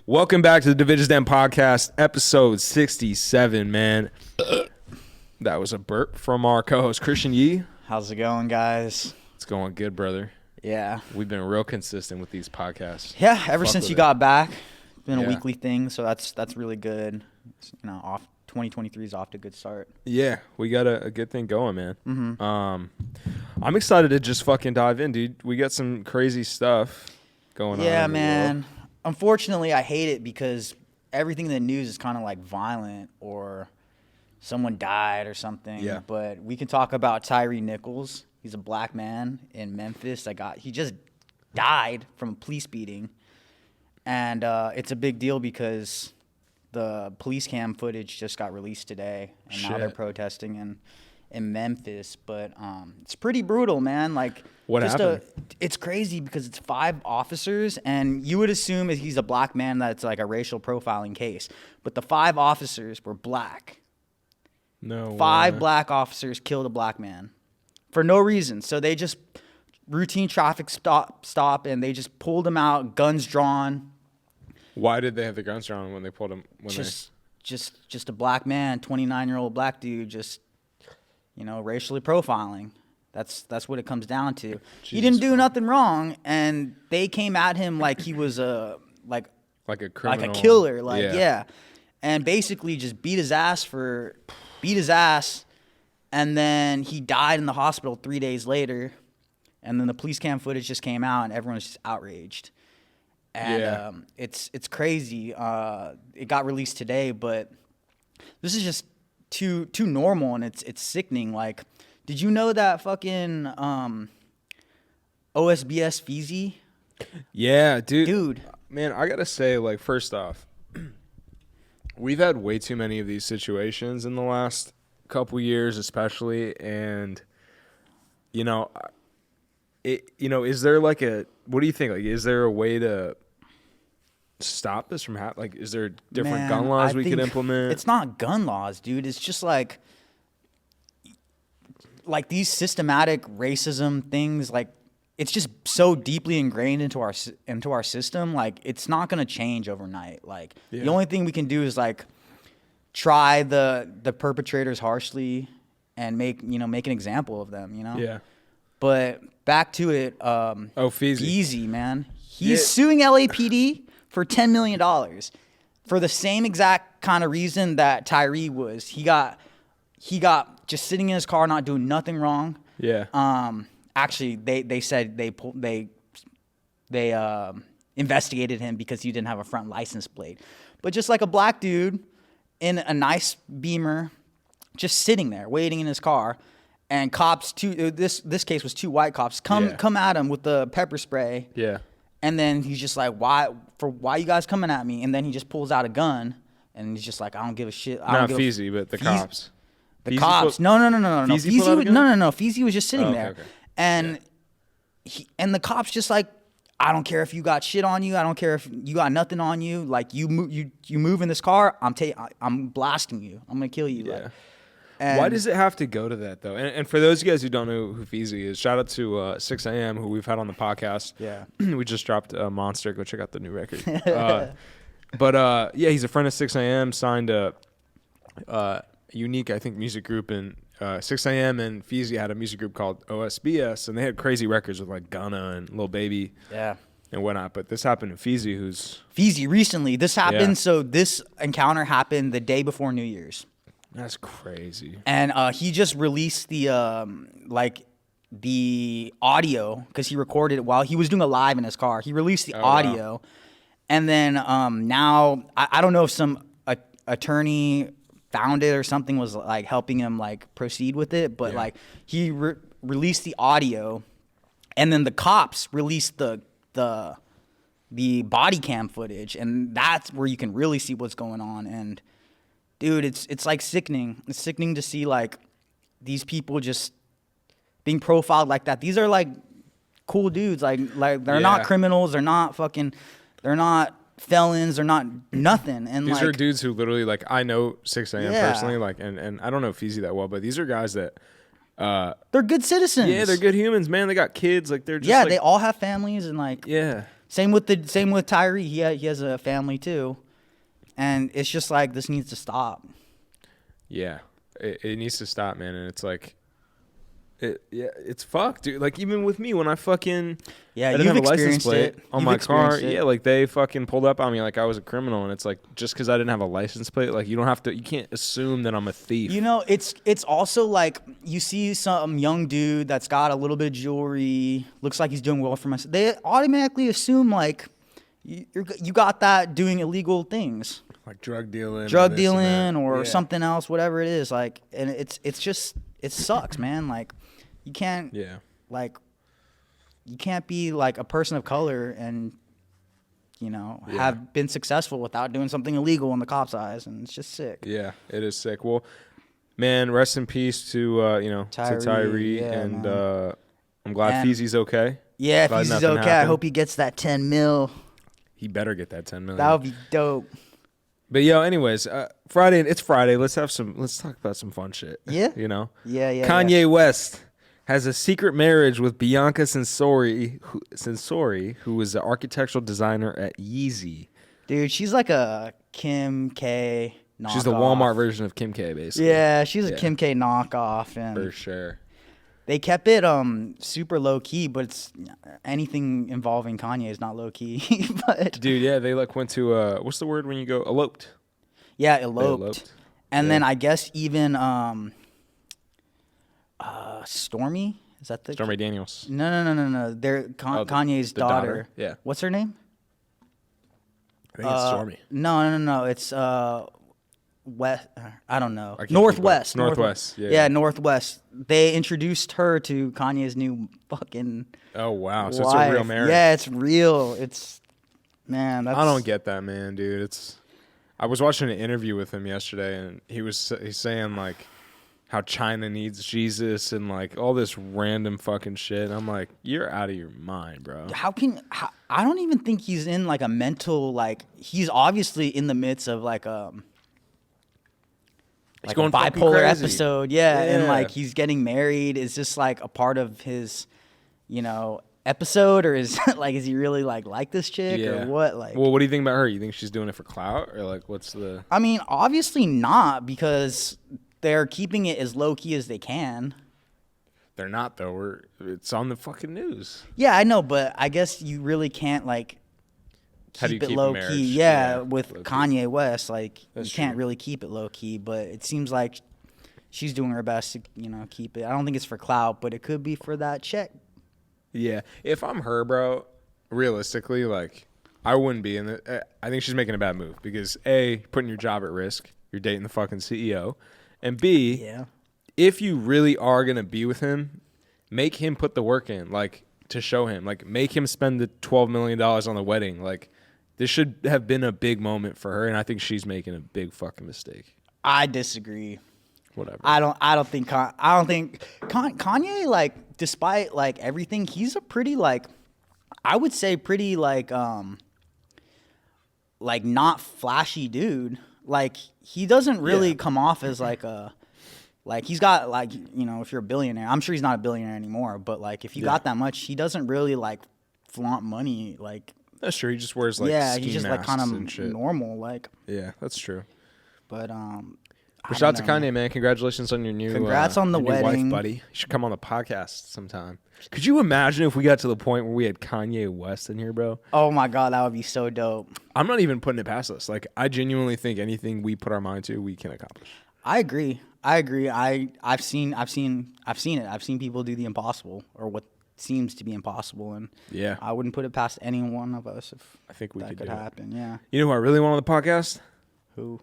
Welcome back to the Divij podcast, episode 67, man. That was a burp from our co-host, Christian Yee. How's it going, guys? It's going good, brother. Yeah. We've been real consistent with these podcasts. Yeah, ever since you got back. It's been a weekly thing, so that's really good. Off 2023 is off to a good start. Yeah, we got a good thing going, man. Mm-hmm. I'm excited to just fucking dive in, dude. We got some crazy stuff going on. Yeah, man. Unfortunately, I hate it because everything in the news is kind of like violent or someone died or something. Yeah. But we can talk about Tyree Nichols. He's a black man in Memphis. He just died from a police beating. And it's a big deal because the police cam footage just got released today. And now they're protesting in Memphis. But it's pretty brutal, man. Like, what happened? It's crazy because it's 5 officers, and you would assume if he's a black man that it's like a racial profiling case. But the 5 officers were black. No. 5 black officers killed a black man for no reason. So they just routine traffic stop, and they just pulled him out, guns drawn. Why did they have the guns drawn when they pulled him? Just a black man, 29-year-old black dude, just racially profiling. That's what it comes down to. He didn't do nothing wrong, and they came at him like he was a criminal, like a killer, yeah. And basically just beat his ass, and then he died in the hospital 3 days later, and then the police cam footage just came out, and everyone's just outraged. And it's crazy. It got released today, but this is just too normal, and it's sickening. Like, did you know that fucking OSBS Feezy? Yeah, dude. Man, I gotta say, like, first off, we've had way too many of these situations in the last couple years, especially, and is there like what do you think? Like, is there a way to stop this from happening? Like, is there different gun laws we could implement? It's not gun laws, dude. It's just like these systematic racism things, like, it's just so deeply ingrained into our system. Like, it's not gonna change overnight. Like, the only thing we can do is like try the perpetrators harshly and make an example of them. Yeah. But back to it. Feezy, man. He's suing LAPD for $10 million for the same exact kind of reason that Tyree was. He got just sitting in his car, not doing nothing wrong. Yeah. Actually, they said they investigated him because he didn't have a front license plate. But just like a black dude in a nice Beamer, just sitting there waiting in his car, and cops, this case was 2 white cops, come at him with the pepper spray. Yeah. And then he's just like, why you guys coming at me? And then he just pulls out a gun, and he's just like, I don't give a shit. Not Feezy, but the cops. The cops. No. Feezy was just sitting there. Okay. And the cops just like, I don't care if you got shit on you. I don't care if you got nothing on you. Like, you move in this car, I'm blasting you. I'm gonna kill you. Yeah. Like, why does it have to go to that, though? And for those of you guys who don't know who Feezy is, shout out to 6 a.m., who we've had on the podcast. Yeah. We just dropped Monster. Go check out the new record. But he's a friend of 6 a.m., signed a unique, I think, music group. And 6 a.m. and Feezy had a music group called OSBS, and they had crazy records with, like, Gunna and Lil Baby. Yeah. And whatnot. But this happened to Feezy, Feezy recently. This happened, so this encounter happened the day before New Year's. That's crazy. And he just released the audio because he recorded it while he was doing a live in his car. He released the audio. Wow. And then now I don't know if some attorney found it or something, was like helping him like proceed with it. But like he released the audio, and then the cops released the body cam footage, and that's where you can really see what's going on. And dude, it's like sickening. It's sickening to see like these people just being profiled like that. These are like cool dudes. Like they're not criminals. They're not felons. They're not nothing. And these are dudes who literally, like, I know 6 a.m. personally, like, and I don't know Feezy that well, but these are guys that they're good citizens. Yeah, they're good humans, man. They got kids. Like, they're just they all have families and like Same with Tyree. He has a family too, and it's just like this needs to stop. Yeah, it needs to stop, man. And it's like, it's fucked, dude. Like even with me, when I fucking I didn't have a license plate on my car. Yeah, like they fucking pulled up on me like I was a criminal, and it's like just because I didn't have a license plate, like you can't assume that I'm a thief. You know, it's also like you see some young dude that's got a little bit of jewelry, looks like he's doing well for himself. They automatically assume like you got that doing illegal things, like drug dealing, or something else, whatever it is. Like, and it's just it sucks, man. Like. You can't, you can't be like a person of color and, have been successful without doing something illegal in the cops' eyes, and it's just sick. Yeah, it is sick. Well, man, rest in peace to Tyree, and I'm glad Feezy's okay. Yeah, Feezy's okay. Happened. I hope he gets that 10 mil. He better get that 10 million. That would be dope. But anyways, Friday. It's Friday. Let's talk about some fun shit. Yeah. Yeah. Kanye West has a secret marriage with Bianca Censori, who is the architectural designer at Yeezy. Dude, she's like a Kim K knockoff. She's the Walmart version of Kim K, basically. Yeah, she's a Kim K knockoff. And for sure. They kept it super low key, but it's anything involving Kanye is not low key. But dude, yeah, they went to what's the word when you go eloped? Yeah, eloped. And then I guess even Stormy, is that the Stormy Daniels? No. They're Kanye's daughter. Yeah. What's her name? I think it's Stormy. No. It's West. I don't know. Northwest. Yeah. Northwest. They introduced her to Kanye's new fucking. Oh wow! So wife. It's a real marriage. Yeah, it's real. It's man. I don't get that, man, dude. I was watching an interview with him yesterday, and he's saying like how China needs Jesus and like all this random fucking shit. And I'm like, you're out of your mind, bro. I don't even think he's in like a mental, like he's obviously in the midst of like a bipolar episode. Yeah. And like he's getting married. Is this like a part of his, episode, or is is he really like this chick or what? Like, well, what do you think about her? You think she's doing it for clout, or like what's the? I mean, obviously not, because they're keeping it as low key as they can. They're not though. It's on the fucking news. Yeah, I know, but I guess you really can't like keep it low key. Yeah, with Kanye West, like you can't really keep it low key. But it seems like she's doing her best to keep it. I don't think it's for clout, but it could be for that check. Yeah, if I'm her, bro, realistically, like I wouldn't be in it. I think she's making a bad move because A, putting your job at risk. You're dating the fucking CEO. And B, if you really are going to be with him, make him put the work in, like, to show him. Like, make him spend the $12 million on the wedding. Like, this should have been a big moment for her, and I think she's making a big fucking mistake. I disagree. Whatever. I don't think Kanye, like, despite, like, everything, he's a pretty, like, I would say pretty, like, not flashy dude. Like, he doesn't really come off as like he's got like, if you're a billionaire, I'm sure he's not a billionaire anymore, but like if you got that much, he doesn't really like flaunt money. Like, that's true. He just wears like he's just like kind of normal. Like, yeah, that's true. But shout out to Kanye, man. Congratulations on your new congrats on the wedding, wife, buddy. You should come on the podcast sometime. Could you imagine if we got to the point where we had Kanye West in here, bro? Oh my God, that would be so dope. I'm not even putting it past us. Like, I genuinely think anything we put our mind to, we can accomplish. I agree. I've seen it. I've seen people do the impossible, or what seems to be impossible, and I wouldn't put it past any one of us if I think that could happen. Yeah. You know who I really want on the podcast? Who?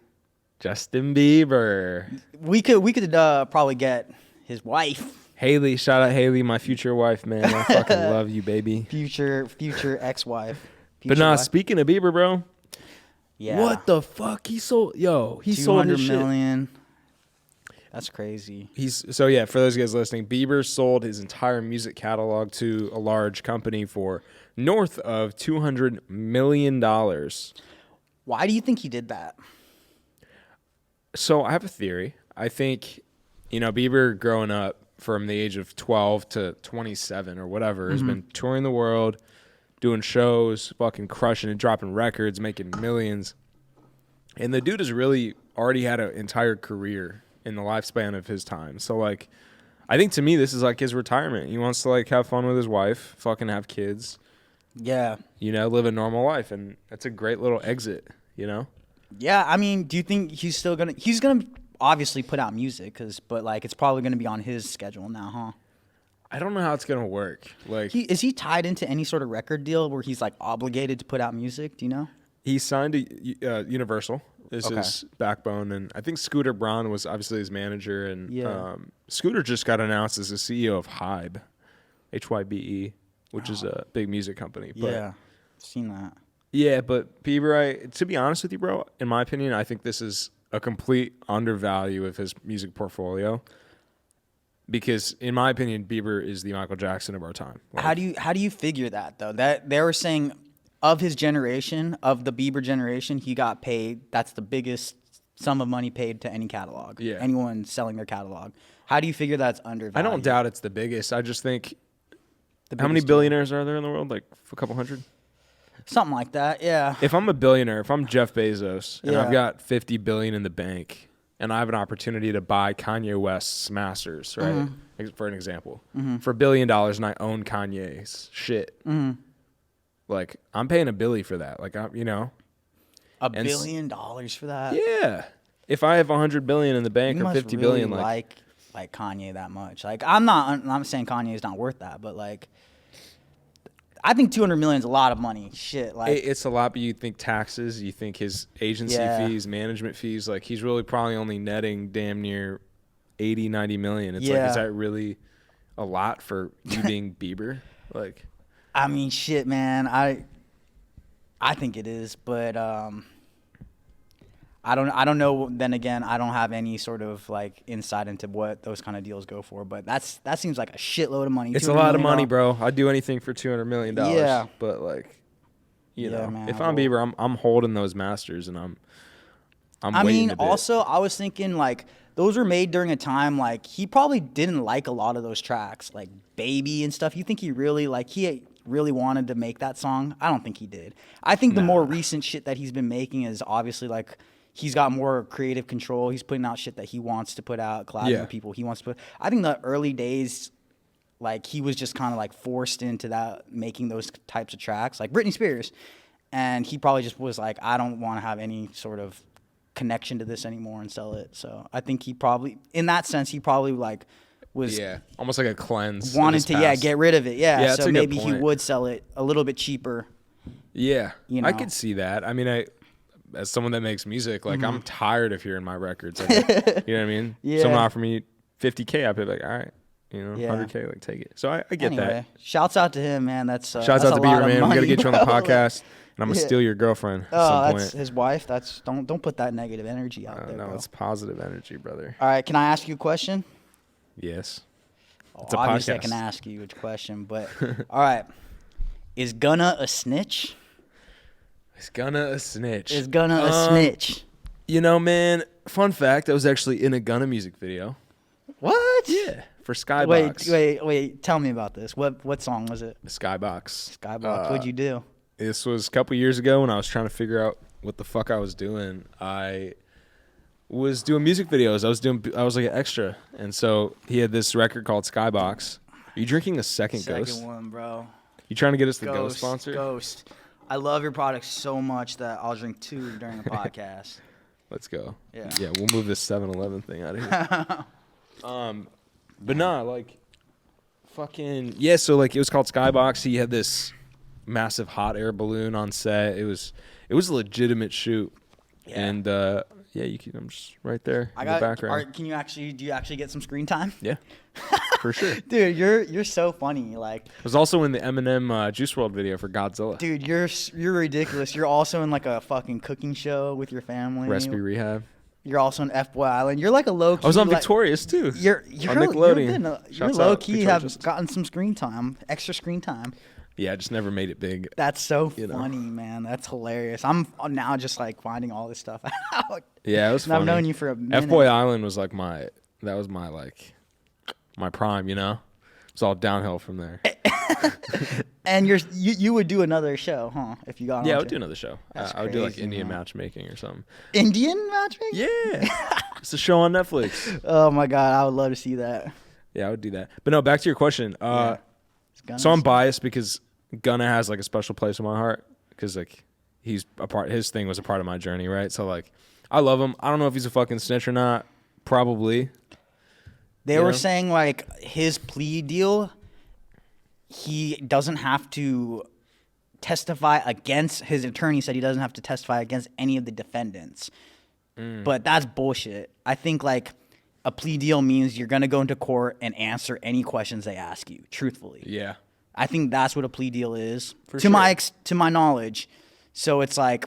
Justin Bieber. We could probably get his wife. Haley, shout out Haley, my future wife, man. I fucking love you, baby. Future ex-wife. But nah, speaking of Bieber, bro. Yeah. What the fuck? He sold his $200 shit. million. That's crazy. For those guys listening, Bieber sold his entire music catalog to a large company for north of $200 million. Why do you think he did that? So I have a theory. I think, Bieber growing up from the age of 12 to 27 or whatever has been touring the world, doing shows, fucking crushing it, dropping records, making millions. And the dude has really already had an entire career in the lifespan of his time. So, like, I think to me, this is like his retirement. He wants to, like, have fun with his wife, fucking have kids. Yeah. You know, live a normal life. And that's a great little exit, you know? Yeah, I mean, do you think he's still going to... He's going to obviously put out music, but, like, it's probably going to be on his schedule now, huh? I don't know how it's going to work. Like, Is he tied into any sort of record deal where he's, like, obligated to put out music? Do you know? he signed to Universal. This is backbone. And I think Scooter Braun was obviously his manager. And Scooter just got announced as the CEO of Hybe, Hybe, which is a big music company. But, yeah, I've seen that. Yeah, but Bieber, to be honest with you, bro, in my opinion, I think this is a complete undervalue of his music portfolio. Because in my opinion, Bieber is the Michael Jackson of our time. Like, How do you figure that though? That they were saying of his generation, of the Bieber generation, he got paid. That's the biggest sum of money paid to any catalog. Yeah. Anyone selling their catalog. How do you figure that's undervalued? I don't doubt it's the biggest. I just think The how many biggest billionaires are there in the world? Like a couple hundred? Something like that. Yeah. If I'm a billionaire, if I'm Jeff Bezos and Yeah. I've got $50 billion in the bank and I have an opportunity to buy Kanye West's masters, right? For an example, for $1 billion and I own Kanye's shit. Like, I'm paying a billy for that. Like, you know. $1 billion for that. Yeah. If I have 100 billion in the bank You or must 50 really billion, like Kanye that much. Like, I'm not saying Kanye is not worth that, but like, I think 200 million is a lot of money. Shit, like it's a lot, but you think taxes, you think his agency fees, management fees, like he's really probably only netting damn near 80, 90 million. It's like, is that really a lot for you being Bieber? Like, I mean, shit, man. I think it is, but I don't know. Then again, I don't have any sort of like insight into what those kind of deals go for. But that seems like a shitload of money. It's a lot of money, bro. I'd do anything for $200 million. Yeah. But like, you know, man, if I'm Bieber, I'm holding those masters and I'm I waiting mean, a bit. also, I was thinking like those were made during a time like he probably didn't like a lot of those tracks, like Baby and stuff. You think he really wanted to make that song? I don't think he did. I think the more recent shit that he's been making is obviously like he's got more creative control. He's putting out shit that he wants to put out, collabing with people he wants to put. I think the early days, like he was just kind of like forced into that, making those types of tracks, like Britney Spears, and he probably just was like, I don't want to have any sort of connection to this anymore and sell it. So I think he probably, in that sense, he probably like was almost like a cleanse. Wanted to get rid of it. Yeah, so maybe he point. would sell it a little bit cheaper. Yeah, you know? I could see that. I mean, as someone that makes music, like I'm tired of hearing my records. Like, you know what I mean? Yeah. Someone offer me $50K, I'd be like, all right, you know, $100K, like take it. So I get that. Shouts out to him, man. Shouts out to Bieber, man. We gotta get you on the podcast, and I'm gonna steal your girlfriend at some that's point. his wife. Don't put that negative energy out there. No, bro. it's positive energy, brother. All right, can I ask you a question? Yes. It's obviously, I can ask you which question, but all right. Is Gunna a snitch? Is Gunna a snitch? Is Gunna a snitch? You know, man, fun fact, I was actually in a Gunna music video. What? Yeah, for Skybox. Wait. Tell me about this. What song was it? Skybox. What'd you do? This was a couple years ago when I was trying to figure out what the fuck I was doing. I was doing music videos. I was like an extra. And so he had this record called Skybox. Are you drinking a second Ghost? Second one, bro. You trying to get us the Ghost sponsor? Ghost. I love your product so much that I'll drink 2 during the podcast. Let's go. Yeah. Yeah, we'll move this 7-Eleven thing out of here. But nah, like, fucking, yeah, so, like, it was called Skybox. He had this massive hot air balloon on set. It was a legitimate shoot. Yeah. And, yeah, I'm just right there in the background. Do you actually get some screen time? Yeah, for sure. Dude, you're so funny. Like, I was also in the Eminem Juice WRLD video for Godzilla. Dude, you're ridiculous. You're also in like a fucking cooking show with your family. Recipe Rehab. You're also on F-Boy Island. You're like a low key. I was on Victorious too. You're on Nickelodeon. You're low key have gotten some screen time, extra screen time. Yeah, I just never made it big. That's so funny, man. That's hilarious. I'm now just like finding all this stuff out. Yeah, it was funny. I've known you for a minute. F-Boy Island was like my prime, you know? It's all downhill from there. And you would do another show, huh? If you got Yeah, I on would do another show. That's I would do like crazy, Indian man. matchmaking or something. Indian matchmaking? Yeah. It's a show on Netflix. Oh my god, I would love to see that. Yeah, I would do that. But no, back to your question. Yeah. So I'm biased because Gunna has like a special place in my heart because like his thing was a part of my journey, right? So like I love him. I don't know if he's a fucking snitch or not. Probably. They were saying like his plea deal, he doesn't have to testify against, his attorney said he doesn't have to testify against any of the defendants. But that's bullshit. I think like a plea deal means you're going to go into court and answer any questions they ask you, truthfully. Yeah. I think that's what a plea deal is, For to sure. to my knowledge. So it's like,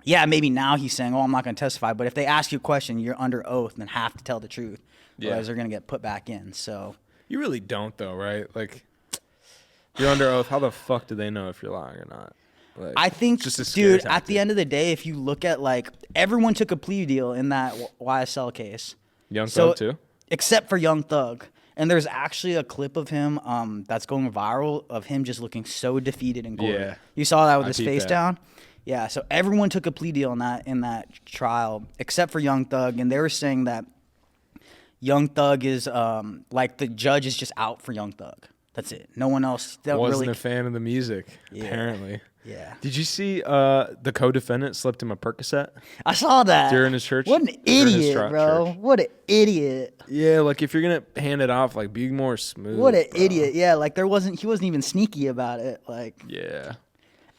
yeah, maybe now he's saying, "Oh, I'm not going to testify," but if they ask you a question, you're under oath and have to tell the truth, otherwise they're going to get put back in. So You really don't though, right? Like you're under oath. How the fuck do they know if you're lying or not? Like, I think, just a scare dude, at tactic. the end of the day, if you look at like everyone took a plea deal in that YSL case, Young Thug too. except for Young Thug. And there's actually a clip of him that's going viral of him just looking so defeated in court. Yeah. You saw that with I his peeped face that. down? Yeah, so everyone took a plea deal in that trial except for Young Thug, and they were saying that Young Thug is like the judge is just out for Young Thug. That's it. No one else. Wasn't really. a fan of the music, Yeah. apparently. Yeah. Did you see the co-defendant slipped him a Percocet? I saw that. During his church? What an During his idiot, bro. church. What an idiot. Yeah, like if you're gonna hand it off, like be more smooth. What an bro. idiot. Yeah, like he wasn't even sneaky about it. Like Yeah.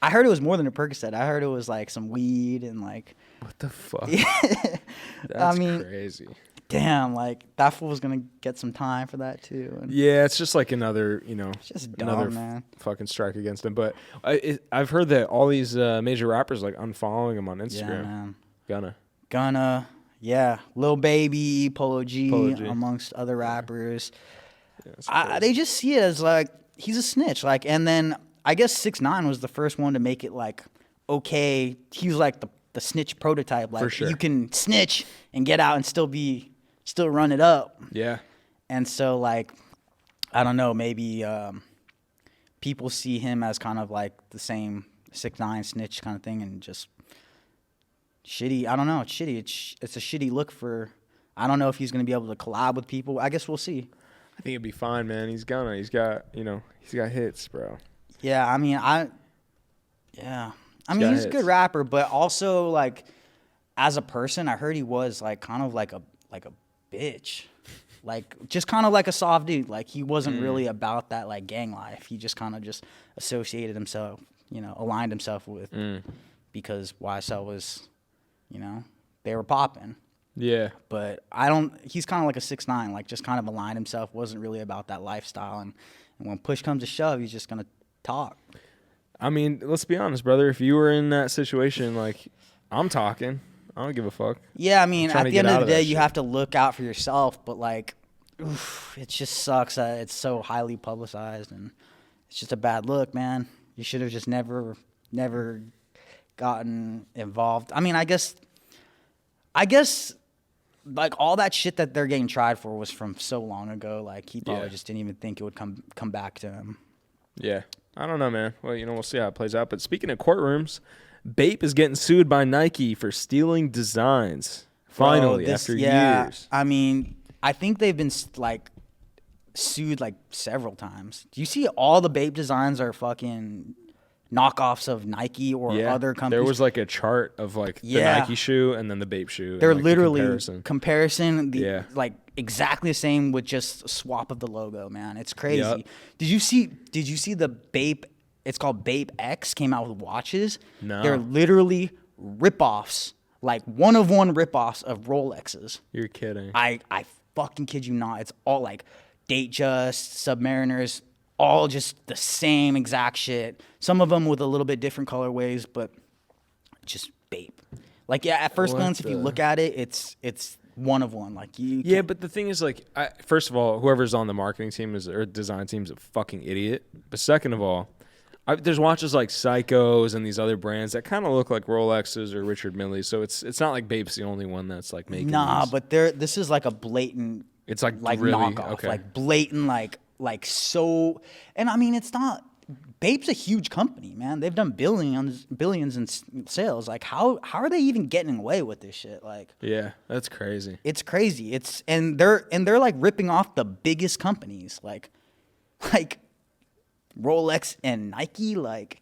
I heard it was more than a Percocet. I heard it was like some weed and like What the fuck? That's I mean, crazy. damn, like that fool was gonna get some time for that too. And Yeah, it's just like another, just dumb, another man. fucking strike against him. But I've heard that all these major rappers like unfollowing him on Instagram. Yeah, man. Gunna. Yeah, Lil Baby, Polo G, Polo G. amongst other rappers. Yeah, it's crazy. They just see it as like he's a snitch. Like, and then I guess 6ix9ine was the first one to make it like okay. He was like the snitch prototype. Like For sure. you can snitch and get out and still run it up. Yeah. And so like I don't know, maybe people see him as kind of like the same 6ix9ine snitch kind of thing, and just shitty. I don't know. It's shitty. It's a shitty look for. I don't know if he's gonna be able to collab with people. I guess we'll see. I think it'd be fine, man. He's gonna. He's got hits, bro. Yeah, I mean, he's a good rapper, but also like as a person, I heard he was like kind of like a bitch, like just kind of like a soft dude. Like he wasn't really about that like gang life. He just kind of just associated himself, aligned himself with because YSL was, they were popping. Yeah. But he's kind of like a 6ix9ine, like just kind of aligned himself, wasn't really about that lifestyle. And when push comes to shove, he's just going to talk. I mean, let's be honest, brother. If you were in that situation, like, I'm talking. I don't give a fuck. Yeah, I mean, trying at to the get end of out the of that day, you shit. have to look out for yourself. But like, it just sucks that it's so highly publicized. And it's just a bad look, man. You should have just never gotten involved. I mean, I guess like all that shit that they're getting tried for was from so long ago. Like he probably just didn't even think it would come back to him. Yeah. I don't know, man. Well, we'll see how it plays out. But speaking of courtrooms, Bape is getting sued by Nike for stealing designs. Finally, after years. I mean, I think they've been like sued like several times. Do you see all the Bape designs are fucking knockoffs of Nike or other companies? There was like a chart of like the Nike shoe and then the Bape shoe. They're and, like, literally the comparison. Yeah. Like exactly the same with just a swap of the logo, man. It's crazy. Yep. Did you see the Bape? It's called Bape X. Came out with watches. No. They're literally ripoffs, like one of one ripoffs of Rolexes. You're kidding. I fucking kid you not. It's all like Datejust, Submariners, all just the same exact shit. Some of them with a little bit different colorways, but just Bape. Like at first glance, if you look at it, it's one of one. Like you. Yeah, but the thing is, like, first of all, whoever's on the marketing team or design team is a fucking idiot. But second of all, there's watches like Psychos and these other brands that kind of look like Rolexes or Richard Mille's. So it's not like Bape's the only one that's like making. Nah, these. but this is like a blatant. It's like really really knockoff, okay. like blatant, like so. And I mean, it's not Bape's a huge company, man. They've done billions in sales. Like, how are they even getting away with this shit? Like, Yeah, that's crazy. it's crazy. And they're like ripping off the biggest companies, like Rolex and Nike. Like,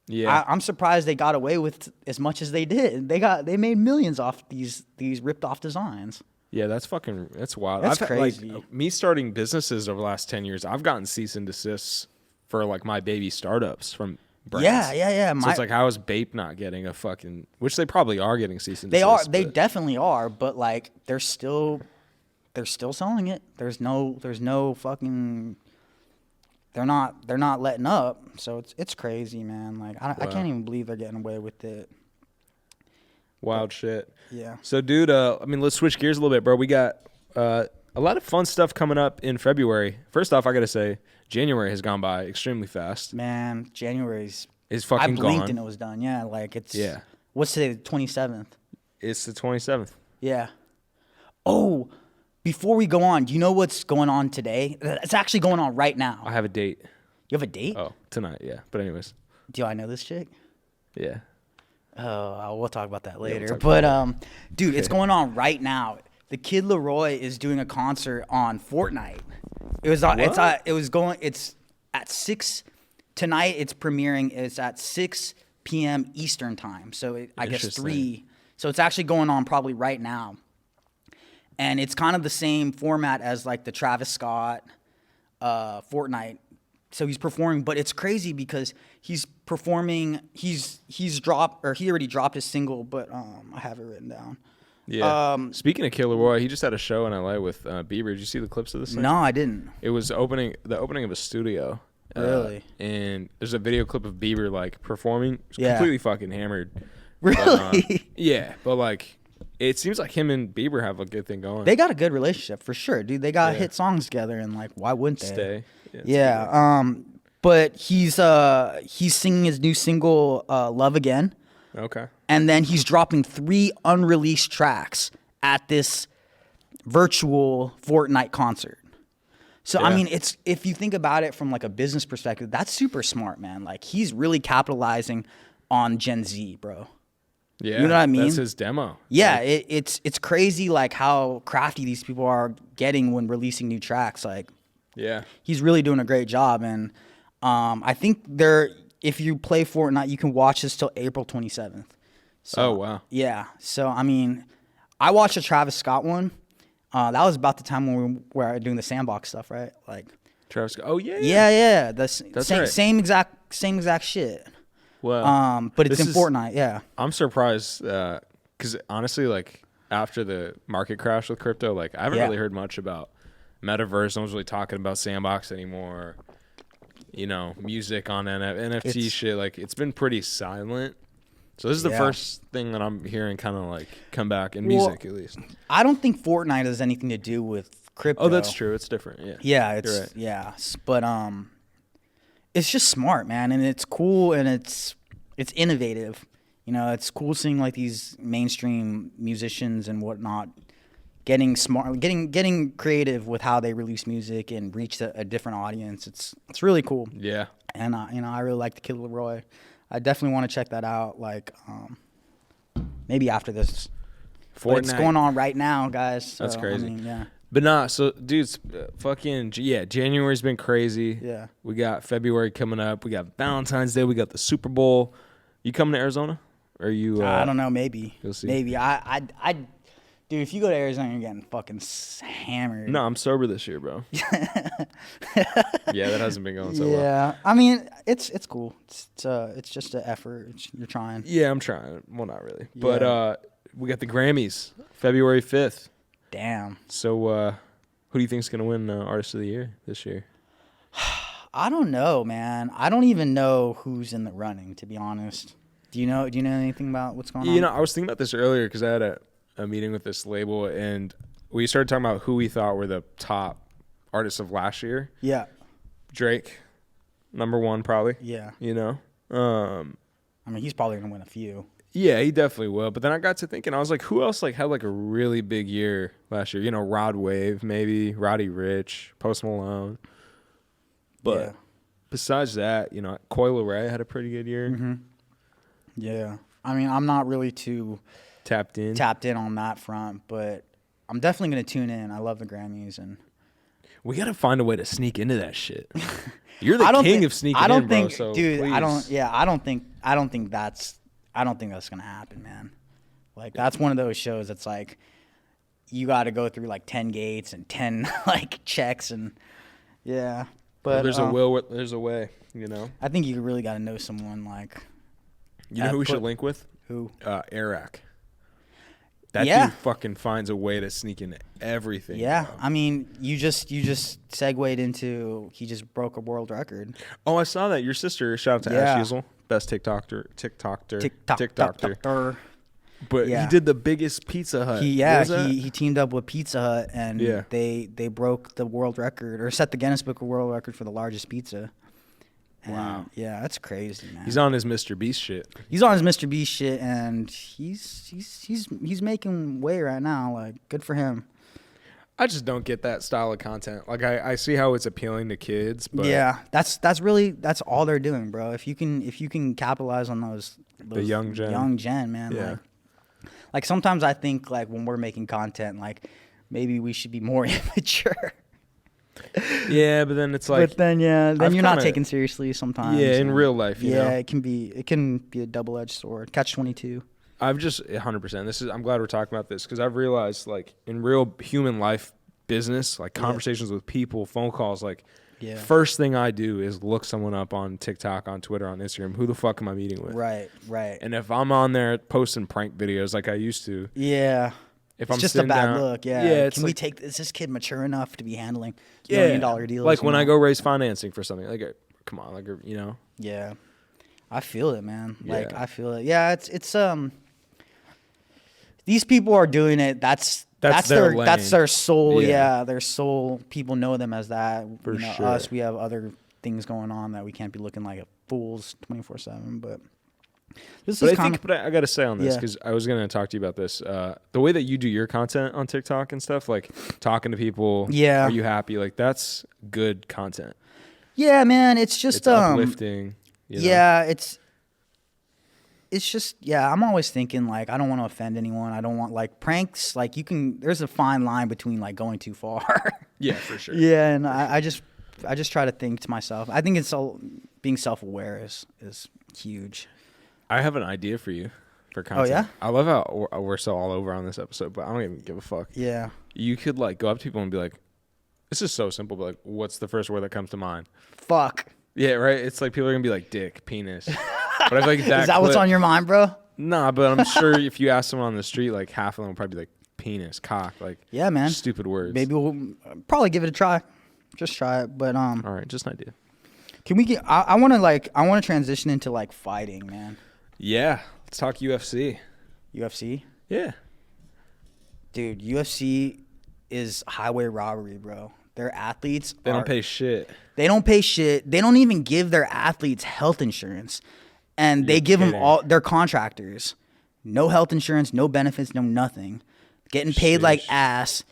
Yeah. I'm surprised they got away with as much as they did. They made millions off these ripped off designs. Yeah, that's wild. That's I've crazy. Like, me starting businesses over the last 10 years, I've gotten cease and desists for like my baby startups from brands. Yeah. So it's like, how is Bape not getting a fucking, which they probably are getting cease and They desist. are. They definitely are. But like, they're still selling it. There's no fucking. They're not letting up. So it's crazy, man. Like, I can't even believe they're getting away with it. Wild shit. Yeah. So, dude, I mean, let's switch gears a little bit, bro. We got a lot of fun stuff coming up in February. First off, I got to say, January has gone by extremely fast. Man, January's. It's fucking I blinked gone. and it was done. Yeah, like it's. Yeah. What's today? The 27th. It's the 27th. Yeah. Oh, before we go on, do you know what's going on today? It's actually going on right now. I have a date. You have a date? Oh, tonight, yeah. But anyways. Do I know this chick? Yeah. Oh, we'll talk about that later. talk But about dude, it's going on right now. The Kid Leroy is doing a concert on Fortnite. It's at 6 tonight. It's premiering. It's at 6 p.m. Eastern time. So I guess 3. So it's actually going on probably right now. And it's kind of the same format as like the Travis Scott Fortnite. So he's performing, but it's crazy because he's performing. He already dropped his single, but I have it written down. Yeah. Speaking of Kid Leroy, he just had a show in LA with Bieber. Did you see the clips of this thing? No, I didn't. It was the opening of a studio. Really? And there's a video clip of Bieber like performing. He's Yeah. completely fucking hammered. Really? But, yeah, but like it seems like him and Bieber have a good thing going. They got a good relationship for sure, dude. They got hit songs together, and like, why wouldn't they? Stay. Yeah. But he's singing his new single, "Love Again." Okay. And then he's dropping 3 unreleased tracks at this virtual Fortnite concert. So, I Yeah. mean, if you think about it from like a business perspective, that's super smart, man. Like, he's really capitalizing on Gen Z, bro. Yeah. You know what I mean? That's his demo. Yeah, it's crazy like how crafty these people are getting when releasing new tracks. Like, Yeah. he's really doing a great job. And I think if you play Fortnite, you can watch this till April 27th. So, Oh, wow. Yeah. So, I mean, I watched the Travis Scott one. That was about the time when we were doing the sandbox stuff, right? Like, Travis Scott. Oh, yeah. yeah. That's same, right. same exact shit. Well, But it's this in is- Fortnite, yeah. I'm surprised because honestly, like after the market crash with crypto, like I haven't Yeah. really heard much about metaverse. No one's really talking about sandbox anymore. You know, music on NFT It's- shit. Like it's been pretty silent. So this is the Yeah. first thing that I'm hearing kind of like come back in Well, music at least. I don't think Fortnite has anything to do with crypto. Oh, that's true. It's different. Yeah. Yeah, You're it's right. yeah, but it's just smart, man, and it's cool and it's innovative. You know, it's cool seeing like these mainstream musicians and whatnot getting smart, getting creative with how they release music and reach a different audience. It's really cool, Yeah. and I really like the Kid Leroy. I definitely want to check that out. Like, maybe after this. But it's Fortnite. going on right now, guys. That's so, crazy. I mean, yeah. But nah, so dudes, January's been crazy. Yeah. We got February coming up. We got Valentine's Day. We got the Super Bowl. You coming to Arizona? Or you? I don't know. Maybe. You'll see. Maybe. Dude, if you go to Arizona, you're getting fucking hammered. No, I'm sober this year, bro. Yeah, that hasn't been going so well. Yeah. I mean, it's cool. It's just an effort. You're trying. Yeah, I'm trying. Well, not really. But Yeah. we got the Grammys, February 5th. Damn. So who do you think's gonna win Artist of the Year this year? I don't know, man. I don't even know who's in the running, to be honest. Do you know anything about what's going on? You know, I was thinking about this earlier because I had a meeting with this label, and we started talking about who we thought were the top artists of last year. Yeah. Drake, number 1 probably. Yeah. You know? I mean, he's probably gonna win a few. Yeah, he definitely will. But then I got to thinking, I was like, who else like had like a really big year last year? You know, Rod Wave, maybe, Roddy Ricch, Post Malone. But Yeah. besides that, you know, Coil Ray had a pretty good year. Mm-hmm. Yeah. I mean, I'm not really too Tapped in on that front, but I'm definitely going to tune in. I love the Grammys, and we got to find a way to sneak into that shit. You're the king of sneaking in, bro. So dude, please. I don't think that's gonna happen, man. Like, that's one of those shows that's like, you got to go through like 10 gates and 10 like checks, and yeah. But there's a way, you know. I think you really got to know someone like. You know who we should link with? Who? Eric. That dude fucking finds a way to sneak into everything. Yeah, bro. I mean, you just segued into, he just broke a world record. Oh, I saw that. Your sister, shout out to Ash Hazel, best TikToker. But he did the biggest Pizza Hut. He teamed up with Pizza Hut, and Yeah. they broke the world record, or set the Guinness Book of World Record for the largest pizza. And Wow. yeah, that's crazy, man. He's on his Mr. Beast shit. He's on his Mr. Beast shit, and he's making way right now. Like, good for him. I just don't get that style of content. Like, I see how it's appealing to kids, but Yeah, that's all they're doing, bro. If you can capitalize on those the young gen, man. Yeah. Like sometimes I think, like, when we're making content, like, maybe we should be more immature. Yeah, but then it's like, but then you're not taken seriously sometimes. Yeah, in real life, you know? it can be a double-edged sword. Catch-22. I've just 100%. I'm glad we're talking about this, because I've realized, like, in real human life business, like conversations with people, phone calls, like, first thing I do is look someone up on TikTok, on Twitter, on Instagram. Who the fuck am I meeting with? Right. And if I'm on there posting prank videos like I used to, if it's I'm just a bad look. It's Can we take? Is this kid mature enough to be handling $1 million deals? Like when I go raise financing for something, like, come on, like, you know. Yeah, I feel it, man. Like, Yeah. I feel it. Yeah, it's these people are doing it. That's their lane. That's their soul. Yeah. Their soul. People know them as that. For sure. Us, we have other things going on that we can't be looking like fools 24/7. But I got to say on this, because I was going to talk to you about this. The way that you do your content on TikTok and stuff, like talking to people, are you happy? Like, that's good content. Yeah, man. It's just uplifting. You know? Yeah, it's just, I'm always thinking, like, I don't want to offend anyone. I don't want, like, pranks. Like, there's a fine line between, like, going too far. Yeah, for sure. Yeah, and I just try to think to myself. I think it's being self-aware is huge. I have an idea for you for content. Oh, yeah? I love how we're so all over on this episode, but I don't even give a fuck. Yeah. You could, like, go up to people and be like, this is so simple, but, like, what's the first word that comes to mind? Fuck. Yeah, right? It's like people are going to be like, dick, penis. But I feel like that is that what's on your mind, bro? Nah, but I'm sure if you ask someone on the street, like, half of them will probably be like, penis, cock, like, yeah, man, stupid words. Maybe we'll probably give it a try. Just try it. But all right, just an idea. Can we get? I want to transition into, like, fighting, man. Yeah, let's talk UFC. UFC? Yeah. Dude, UFC is highway robbery, bro. Their athletes don't pay shit. They don't pay shit. They don't even give their athletes health insurance. And they give them all their contractors. No health insurance, no benefits, no nothing. Getting paid like ass.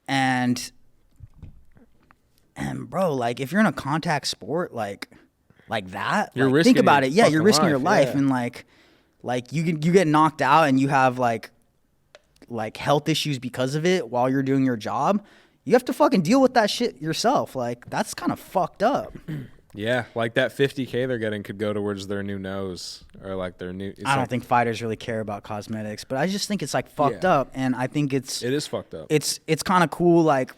And bro, like, if you're in a contact sport like that, you're like, risking think about it. Yeah, you're risking your life, yeah. and like you get knocked out and you have like health issues because of it while you're doing your job. You have to fucking deal with that shit yourself. Like, that's kind of fucked up. Yeah, like that $50K they're getting could go towards their new nose or like their new. I don't think fighters really care about cosmetics, but I just think it's like fucked up, and I think it is fucked up. It's kind of cool, like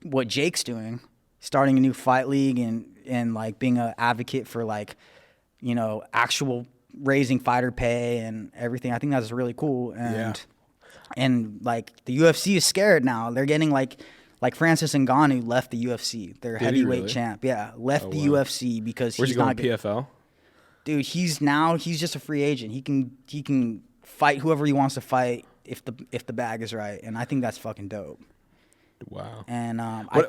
what Jake's doing, starting a new fight league and like being an advocate for, like, you know, actual raising fighter pay and everything. I think that's really cool, and like the UFC is scared now. They're getting like Francis Ngannou left the UFC. Their heavyweight champ. Yeah, left the UFC because Where's he's he going, not good. PFL? Dude, he's just a free agent. He can fight whoever he wants to fight if the bag is right, and I think that's fucking dope. Wow. And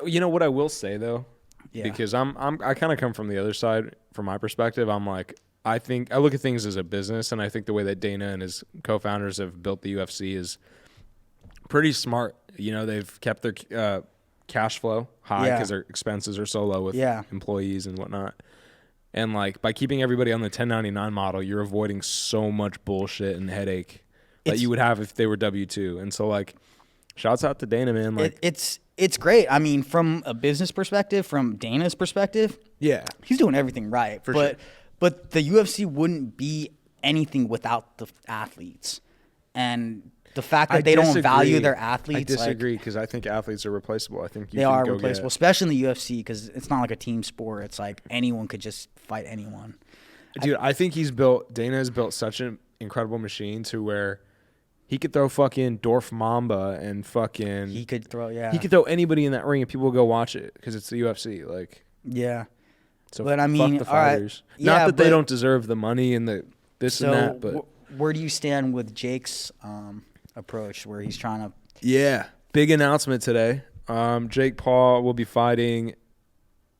you know what I will say though, because I kind of come from the other side. From my perspective, I'm like, I look at things as a business, and I think the way that Dana and his co-founders have built the UFC is pretty smart. You know, they've kept their cash flow high Yeah. because their expenses are so low with Yeah. employees and whatnot. And like by keeping everybody on the 1099 model, you're avoiding so much bullshit and headache that It's- you would have if they were W-2. And so like, shouts out to Dana, man. Like, it's great. I mean, from a business perspective, from Dana's perspective, yeah, he's doing everything right. For sure. But the UFC wouldn't be anything without the athletes, and the fact that they don't value their athletes. I disagree because I think athletes are replaceable. I think they are replaceable, especially in the UFC because it's not like a team sport. It's like anyone could just fight anyone. Dude, I think Dana has built such an incredible machine to where he could throw fucking Dorf Mamba and fucking. He could throw, yeah. He could throw anybody in that ring and people will go watch it because it's the UFC. Like, yeah. so but I mean, fuck the fighters. Right. Not Yeah, that they don't deserve the money and the this and that, but where do you stand with Jake's approach where he's trying to? Yeah, big announcement today. Jake Paul will be fighting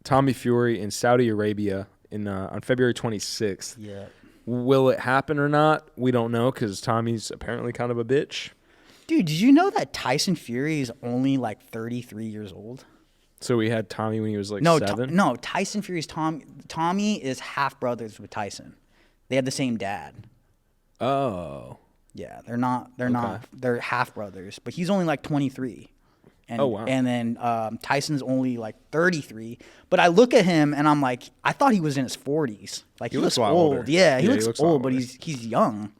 Tommy Fury in Saudi Arabia on February 26th. Yeah. Will it happen or not? We don't know because Tommy's apparently kind of a bitch. Dude, did you know that Tyson Fury is only like 33 years old? So we had Tommy when he was like No, 7? no, Tyson Fury's Tommy is half brothers with Tyson. They have the same dad. Oh. Yeah, they're half brothers, but he's only like 23. And, Oh, wow. And then Tyson's only like 33. But I look at him and I'm like, I thought he was in his 40s. Like he looks a lot old. older. Yeah, he Yeah, looks a lot old, but older. he's young.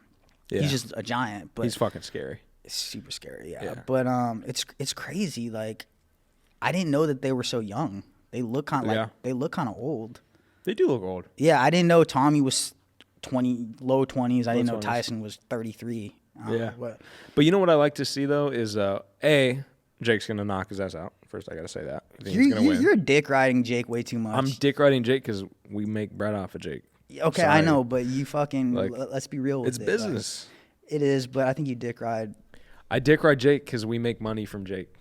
Yeah. He's just a giant. But He's fucking scary. it's super scary. Yeah. Yeah. But it's crazy. Like I didn't know that they were so young. They look kind of they look kind of old. They do look old. Yeah, I didn't know Tommy was low 20s. I didn't know 20s. Tyson was 33. Yeah. What? But you know what I like to see, though, is Jake's going to knock his ass out. First, I got to say that. I think he's going to win. You're dick riding Jake way too much. I'm dick riding Jake because we make bread off of Jake. Okay, Sorry. I know, but you fucking, Like, let's be real with It's it. business. Like, it is, but I think you dick ride. I dick ride Jake because we make money from Jake.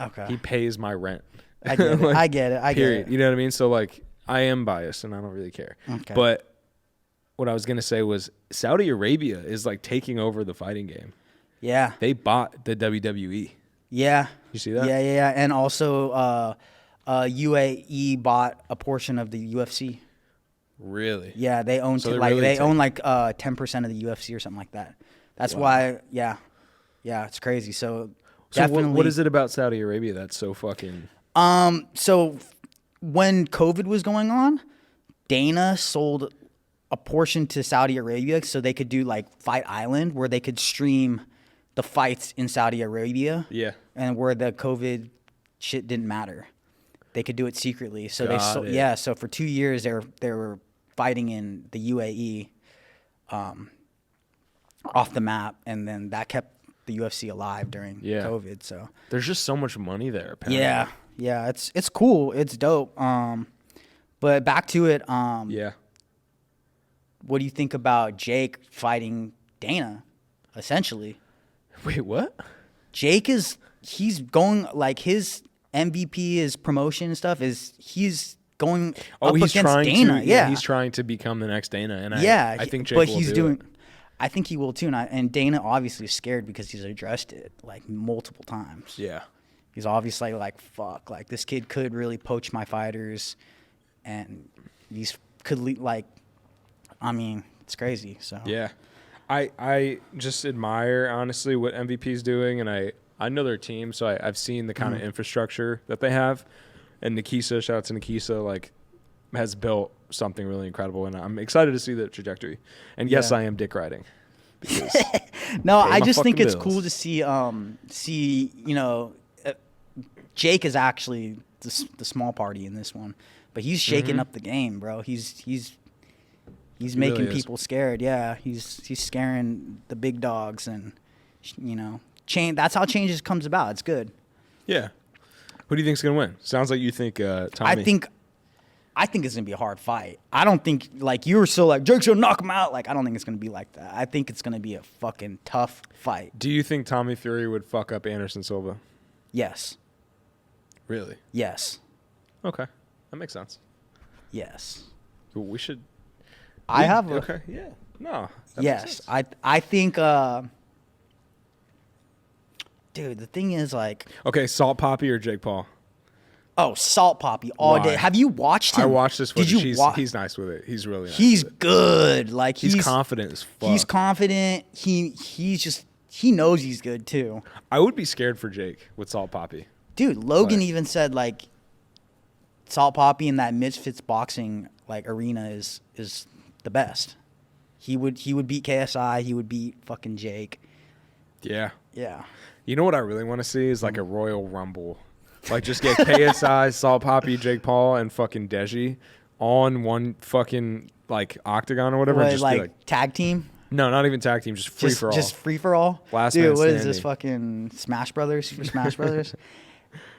Okay. He pays my rent. I get it. Like, I get it. I get period. it. You know what I mean? So, like, I am biased and I don't really care. Okay. But what I was going to say was Saudi Arabia is, like, taking over the fighting game. Yeah. They bought the WWE. Yeah. You see that? Yeah. And also, UAE bought a portion of the UFC. Really? Yeah, they own So they're really own like 10% of the UFC or something like that. That's why, yeah, it's crazy. So definitely, what is it about Saudi Arabia that's so fucking? So when COVID was going on, Dana sold a portion to Saudi Arabia so they could do like Fight Island, where they could stream the fights in Saudi Arabia. Yeah. And where the COVID shit didn't matter, they could do it secretly. So Got it. yeah. So for 2 years they were fighting in the UAE, off the map, and then that kept the UFC alive during COVID. So There's just so much money there. Apparently. yeah, it's cool, it's dope. But back to it. Yeah. What do you think about Jake fighting Dana? Essentially, Wait, what? Jake he's going like his MVP, his promotion and stuff he's going up He's against trying Dana. to. Yeah, He's trying to become the next Dana, and I think Jake but will he's do doing. it. I think he will too, and Dana obviously is scared because he's addressed it like multiple times. Yeah. He's obviously like, fuck, like this kid could really poach my fighters, and these could it's crazy. So Yeah. I just admire, honestly, what MVP's doing, and I know their team, so I've seen the kind of infrastructure that they have. And Nikisa, shout out to Nikisa, like, has built something really incredible, and I'm excited to see the trajectory. And yes, I am dick riding. No, I my just think fucking it's bills. cool to see Jake is actually the small party in this one, but he's shaking up the game, bro. He's making really is. people scared. Yeah, he's scaring the big dogs, and change. That's how changes comes about. It's good. Yeah. Who do you think's gonna win? Sounds like you think Tommy. I think it's gonna be a hard fight. I don't think like you were so like Jake's gonna knock him out. Like I don't think it's gonna be like that. I think it's gonna be a fucking tough fight. Do you think Tommy Fury would fuck up Anderson Silva? Yes. Really? Yes. Okay, that makes sense. Yes. We should. I have a. Okay. Yeah. No. that makes Yes, sense. I think. Dude, the thing is like Okay, Salt Poppy or Jake Paul? Oh, Salt Poppy all Why? day. Have you watched him? I watched this Did footage. you He's nice with it. He's really nice He's with it. good. Like He's confident as fuck. He's confident. He knows he's good too. I would be scared for Jake with Salt Poppy. Dude, Logan Like- even said like Salt Poppy in that Misfits boxing like arena is the best. He would beat KSI. He would beat fucking Jake. Yeah. Yeah. You know what I really want to see is like a Royal Rumble. Like just get KSI, Salt Poppy, Jake Paul, and fucking Deji on one fucking like octagon or whatever. What, and just like, be like, tag team? no, not even tag team, just free for all. Just free for all. Last Dude, man what is this standing. fucking Smash Brothers for Smash Brothers?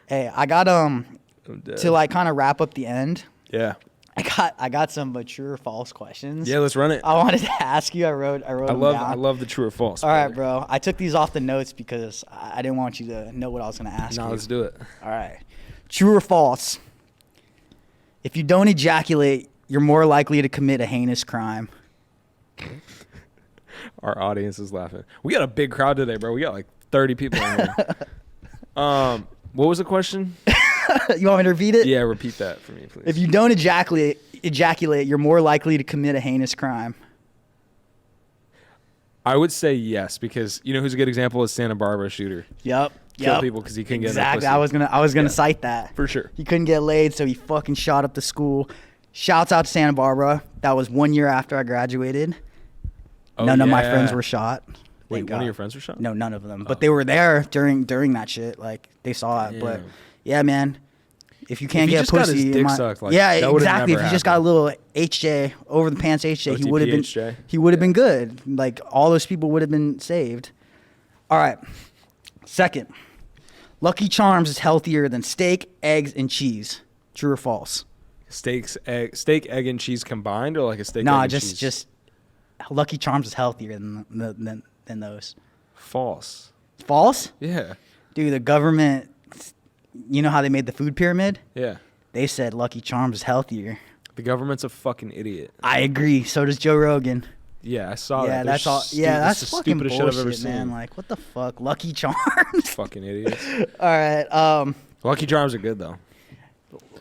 Hey, I got I'm dead. to like kind of wrap up the end. Yeah. I got some true or false questions. Yeah, let's run it. I wanted to ask you. I wrote them down. I love the true or false. All right, brother. bro. I took these off the notes because I didn't want you to know what I was going to ask No, you. let's do it. All right. True or false? If you don't ejaculate, you're more likely to commit a heinous crime. Our audience is laughing. We got a big crowd today, bro. We got like 30 people in here. What was the question? You want me to repeat it? Yeah, repeat that for me, please. If you don't ejaculate, you're more likely to commit a heinous crime. I would say yes, because you know who's a good example is Santa Barbara shooter. Yep. Kill people because he couldn't get Exactly. no pussy. I was gonna Yeah. cite that. For sure. He couldn't get laid, so he fucking shot up the school. Shouts out to Santa Barbara. That was 1 year after I graduated. Oh, None of my yeah. friends were shot. Wait, Thank one of God. your friends were shot? No, none of them. Oh. But they were there during that shit. Like they saw it. But Damn. yeah, man. If you can't he get just got pussy, his you dick might- sucked, like, yeah, that would've exactly. If never he just got a happened. little HJ over the pants HJ, he would have been OTP. he would have been good. Like all those people would have been saved. All right. Second, Lucky Charms is healthier than steak, eggs, and cheese. True or false? Steak, egg, and cheese combined, or like a steak, Nah, egg, and cheese? just Lucky Charms is healthier than those. False. False? Yeah. Dude, the government, you know how they made the food pyramid? Yeah. They said Lucky Charms is healthier. The government's a fucking idiot. I agree. So does Joe Rogan. Yeah, I saw that. Yeah, They're that's all. Yeah, that's that's the fucking stupidest bullshit, shit I've ever seen. man. Like, what the fuck, Lucky Charms? Fucking idiots. All right. Lucky Charms are good though.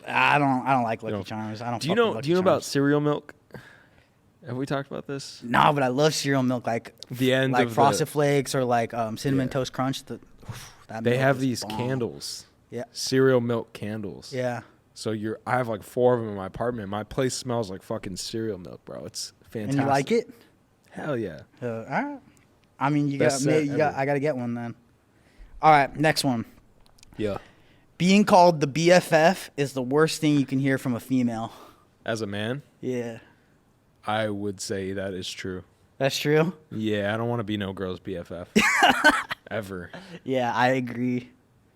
I don't like Lucky don't- Charms. I don't. Do you fuck know? with Lucky Do you know about Charms. cereal milk? Have we talked about this? Nah, but I love cereal milk, like The end like of Frosted Flakes or like cinnamon Yeah. toast crunch. That They milk have is these bomb. candles. Yeah. Cereal milk candles. Yeah. So I have like 4 of them in my apartment. My place smells like fucking cereal milk, bro. It's fantastic. And you like it? Hell yeah. All right. I mean, Best set ever. I got to get one then. All right, next one. Yeah. Being called the BFF is the worst thing you can hear from a female. As a man, Yeah. I would say that is true. That's true? Yeah, I don't want to be no girl's BFF. Ever. Yeah, I agree.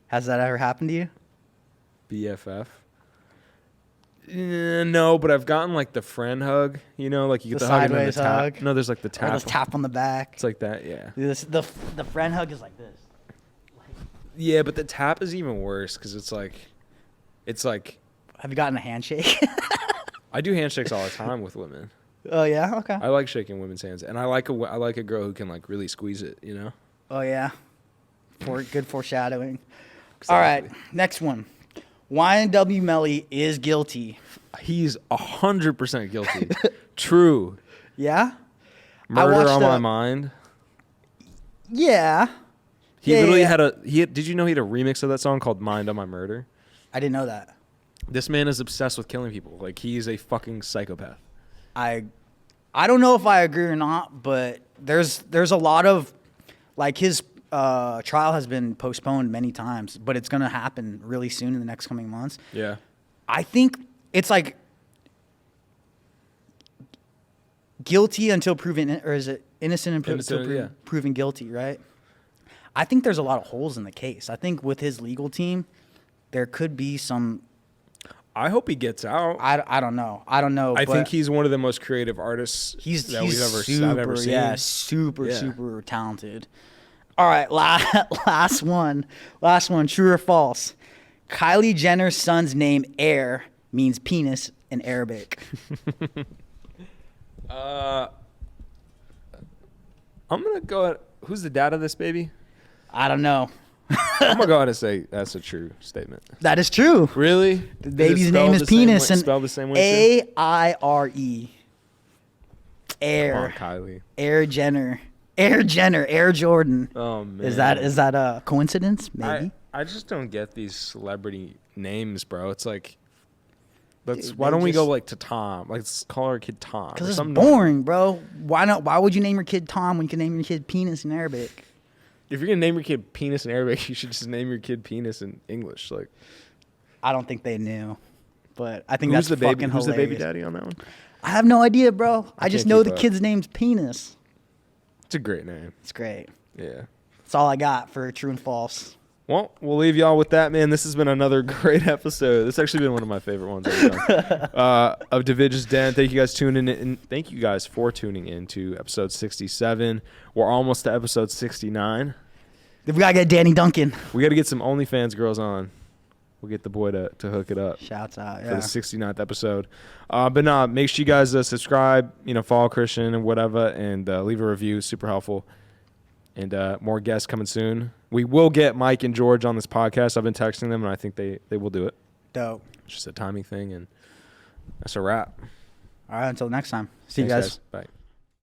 Has that ever happened to you? BFF? No, but I've gotten like the friend hug, you know, like you get The the, hug and then the sideways tap. hug? No, there's like the Or tap. the tap on the back? It's like that, yeah. The friend hug is like this. Yeah, but the tap is even worse because it's like Have you gotten a handshake? I do handshakes all the time with women. Oh, yeah? Okay. I like shaking women's hands, and I like a girl who can like really squeeze it, you know. Oh, yeah. Good foreshadowing. All right, Exactly. next one. YNW Melly is guilty. He's 100% guilty. True. Yeah? Murder watched on my a- mind. Yeah. He Yeah, literally yeah. did you know he had a remix of that song called Mind on My Murder? I didn't know that. This man is obsessed with killing people. Like, he's a fucking psychopath. I don't know if I agree or not, but there's a lot of like his trial has been postponed many times, but it's gonna happen really soon in the next coming months. Yeah. I think it's like guilty until proven, or is it innocent until Innocent, yeah. proven guilty, right? I think there's a lot of holes in the case. I think with his legal team, there could be some. I hope he gets out. I don't know. I I but think he's one of the most creative artists he's that we've ever, super, I've ever seen. yeah, super Yeah. super talented. All right, last one. True or false? Kylie Jenner's son's name Air means penis in Arabic. I'm gonna go at who's the dad of this baby? I don't know. I'm gonna go ahead and say that's a true statement. That is true. Really? The baby's name is Penis, and spelled the same way too? Aire. Come on, Kylie. Air Jenner. Air Jordan. Oh man. Is that a coincidence? Maybe. I just don't get these celebrity names, bro. It's like, Dude, why don't we go like to Tom? Like, let's call our kid Tom. Because it's boring, bro. Why not? Why would you name your kid Tom when you can name your kid Penis in Arabic? If you're gonna name your kid Penis in Arabic, you should just name your kid Penis in English. Like, I don't think they knew, but I think who's that's the baby? fucking Who's hilarious. the baby daddy on that one? I have no idea, bro. I just can't know keep the up. kid's name's Penis. It's a great name. It's great. Yeah. That's all I got for true and false. Well, we'll leave y'all with that, man. This has been another great episode. This has actually been one of my favorite ones I've done. Of Divij's Den. Thank you guys tuning in. Thank you guys for tuning in to episode 67. We're almost to episode 69. We gotta get Danny Duncan. We got to get some OnlyFans girls on. We'll get the boy to hook it up Shouts out, for yeah. the 69th episode. But nah, make sure you guys subscribe, follow Christian and whatever, and leave a review. Super helpful. And more guests coming soon. We will get Mike and George on this podcast. I've been texting them, and I think they will do it. Dope. It's just a timing thing, and that's a wrap. All right, until next time. See you Thanks, guys. Bye.